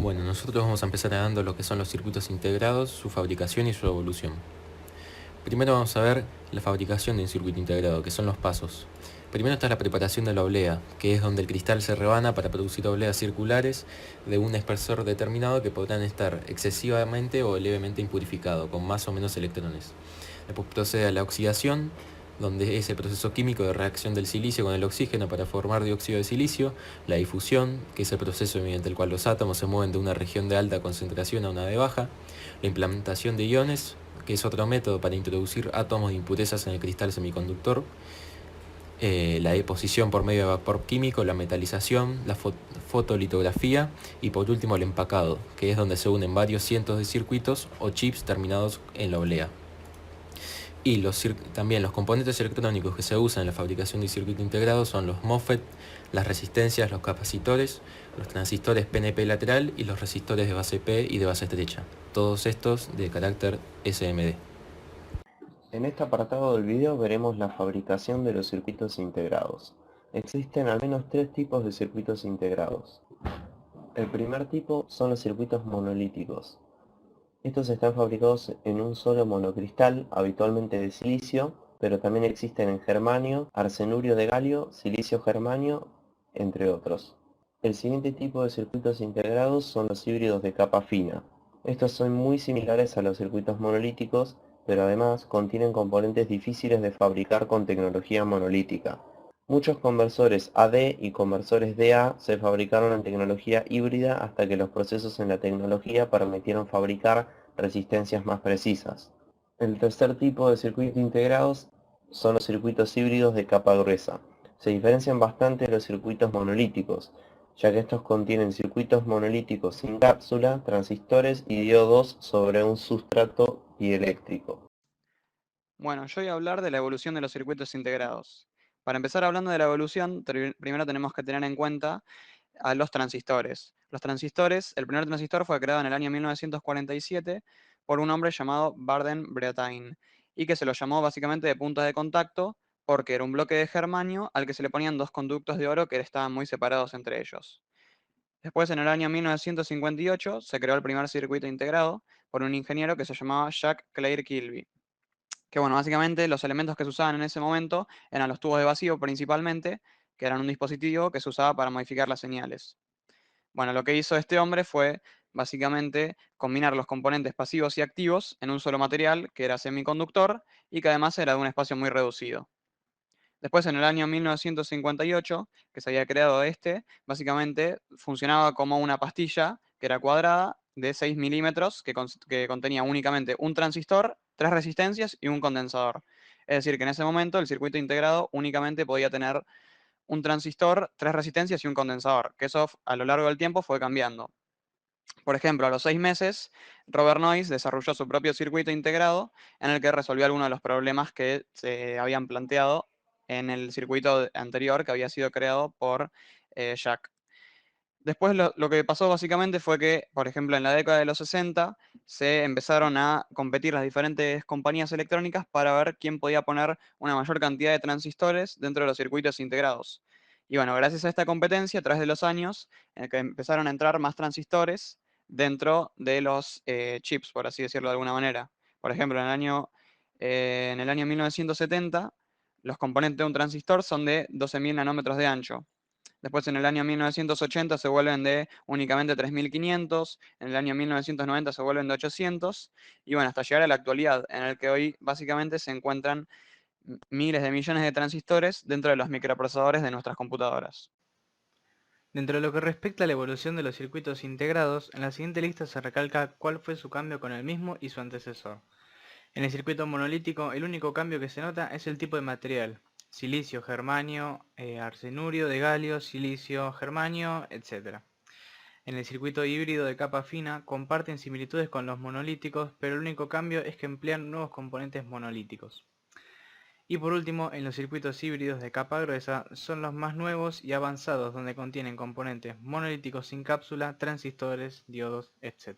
Bueno, nosotros vamos a empezar dando lo que son los circuitos integrados, su fabricación y su evolución. Primero vamos a ver la fabricación de un circuito integrado, que son los pasos. Primero está la preparación de la oblea, que es donde el cristal se rebana para producir obleas circulares de un espesor determinado que podrán estar excesivamente o levemente impurificado, con más o menos electrones. Después procede a la oxidación, donde es el proceso químico de reacción del silicio con el oxígeno para formar dióxido de silicio, la difusión, que es el proceso mediante el cual los átomos se mueven de una región de alta concentración a una de baja, la implantación de iones, que es otro método para introducir átomos de impurezas en el cristal semiconductor, la deposición por medio de vapor químico, la metalización, la fotolitografía y por último el empacado, que es donde se unen varios cientos de circuitos o chips terminados en la oblea. Y también los componentes electrónicos que se usan en la fabricación de circuito integrado son los MOSFET, las resistencias, los capacitores, los transistores PNP lateral y los resistores de base P y de base estrecha, todos estos de carácter SMD. En este apartado del video veremos la fabricación de los circuitos integrados. Existen al menos tres tipos de circuitos integrados. El primer tipo son los circuitos monolíticos. Estos están fabricados en un solo monocristal, habitualmente de silicio, pero también existen en germanio, arsenurio de galio, silicio germanio, entre otros. El siguiente tipo de circuitos integrados son los híbridos de capa fina. Estos son muy similares a los circuitos monolíticos, pero además contienen componentes difíciles de fabricar con tecnología monolítica. Muchos conversores AD y conversores DA se fabricaron en tecnología híbrida hasta que los procesos en la tecnología permitieron fabricar resistencias más precisas. El tercer tipo de circuitos integrados son los circuitos híbridos de capa gruesa. Se diferencian bastante de los circuitos monolíticos, ya que estos contienen circuitos monolíticos sin cápsula, transistores y diodos sobre un sustrato dieléctrico. Bueno, yo voy a hablar de la evolución de los circuitos integrados. Para empezar hablando de la evolución, primero tenemos que tener en cuenta a los transistores. Los transistores, el primer transistor fue creado en el año 1947 por un hombre llamado Barden-Brettain y que se lo llamó básicamente de puntos de contacto porque era un bloque de germanio al que se le ponían dos conductos de oro que estaban muy separados entre ellos. Después, en el año 1958, se creó el primer circuito integrado por un ingeniero que se llamaba Jack Clair Kilby. Que bueno, básicamente los elementos que se usaban en ese momento eran los tubos de vacío principalmente, que eran un dispositivo que se usaba para modificar las señales. Bueno, lo que hizo este hombre fue básicamente combinar los componentes pasivos y activos en un solo material que era semiconductor y que además era de un espacio muy reducido. Después, en el año 1958, que se había creado este, básicamente funcionaba como una pastilla que era cuadrada de 6 milímetros que contenía únicamente un transistor, tres resistencias y un condensador. Es decir, que en ese momento el circuito integrado únicamente podía tener un transistor, tres resistencias y un condensador, que eso a lo largo del tiempo fue cambiando. Por ejemplo, a los 6 meses, Robert Noyce desarrolló su propio circuito integrado en el que resolvió algunos de los problemas que se habían planteado en el circuito anterior que había sido creado por Jack. Después lo que pasó básicamente fue que, por ejemplo, en la década de los 60 se empezaron a competir las diferentes compañías electrónicas para ver quién podía poner una mayor cantidad de transistores dentro de los circuitos integrados. Y bueno, gracias a esta competencia, a través de los años, en el que empezaron a entrar más transistores dentro de los chips, por así decirlo de alguna manera. Por ejemplo, en el año 1970, los componentes de un transistor son de 12.000 nanómetros de ancho. Después en el año 1980 se vuelven de únicamente 3.500, en el año 1990 se vuelven de 800, y bueno, hasta llegar a la actualidad, en el que hoy básicamente se encuentran miles de millones de transistores dentro de los microprocesadores de nuestras computadoras. Dentro de lo que respecta a la evolución de los circuitos integrados, en la siguiente lista se recalca cuál fue su cambio con el mismo y su antecesor. En el circuito monolítico, el único cambio que se nota es el tipo de material: silicio, germanio, arsenurio de galio, silicio, germanio, etc. En el circuito híbrido de capa fina comparten similitudes con los monolíticos, pero el único cambio es que emplean nuevos componentes monolíticos. Y por último, en los circuitos híbridos de capa gruesa son los más nuevos y avanzados, donde contienen componentes monolíticos sin cápsula, transistores, diodos, etc.